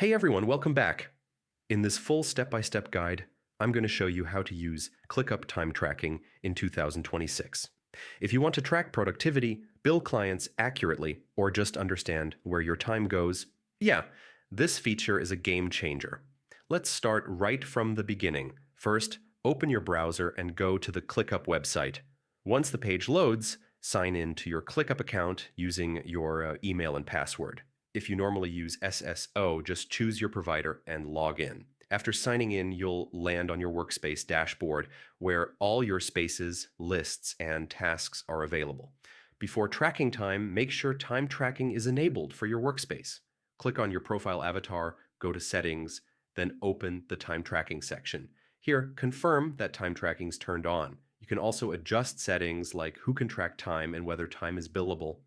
Hey everyone, welcome back. In this full step-by-step guide, I'm going to show you how to use ClickUp Time Tracking in 2026. If you want to track productivity, bill clients accurately, or just understand where your time goes, yeah, this feature is a game changer. Let's start right from the beginning. First, open your browser and go to the ClickUp website. Once the page loads, sign in to your ClickUp account using your email and password. If you normally use SSO, just choose your provider and log in. After signing in, you'll land on your workspace dashboard where all your spaces, lists, and tasks are available. Before tracking time, make sure time tracking is enabled for your workspace. Click on your profile avatar, go to Settings, then open the time tracking section. Here, confirm that time tracking is turned on. You can also adjust settings like who can track time and whether time is billable.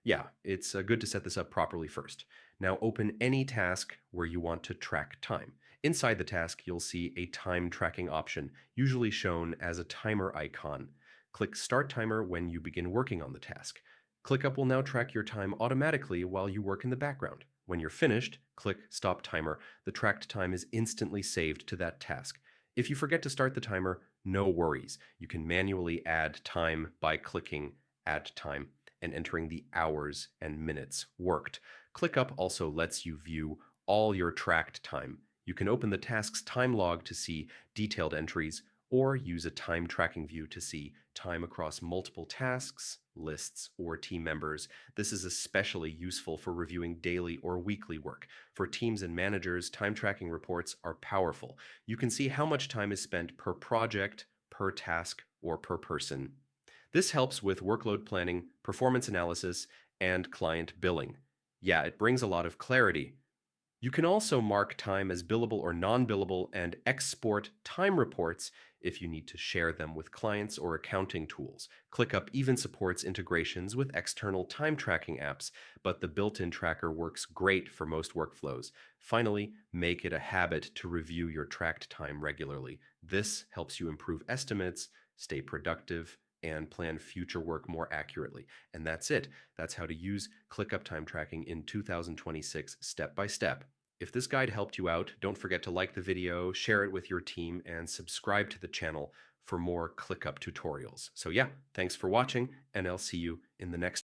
Yeah, it's good to set this up properly first. Now open any task where you want to track time. Inside the task, you'll see a time tracking option, usually shown as a timer icon. Click Start Timer when you begin working on the task. ClickUp will now track your time automatically while you work in the background. When you're finished, click Stop Timer. The tracked time is instantly saved to that task. If you forget to start the timer, no worries. You can manually add time by clicking Add Time and entering the hours and minutes worked. ClickUp also lets you view all your tracked time. You can open the task's time log to see detailed entries, or use a time tracking view to see time across multiple tasks, lists, or team members. This is especially useful for reviewing daily or weekly work. For teams and managers, time tracking reports are powerful. You can see how much time is spent per project, per task, or per person. This helps with workload planning, performance analysis, and client billing. Yeah, it brings a lot of clarity. You can also mark time as billable or non-billable and export time reports if you need to share them with clients or accounting tools. ClickUp even supports integrations with external time tracking apps, but the built-in tracker works great for most workflows. Finally, make it a habit to review your tracked time regularly. This helps you improve estimates, stay productive, and plan future work more accurately. And that's it. That's how to use ClickUp Time Tracking in 2026 step by step. If this guide helped you out, don't forget to like the video, share it with your team, and subscribe to the channel for more ClickUp tutorials. So yeah, thanks for watching, and I'll see you in the next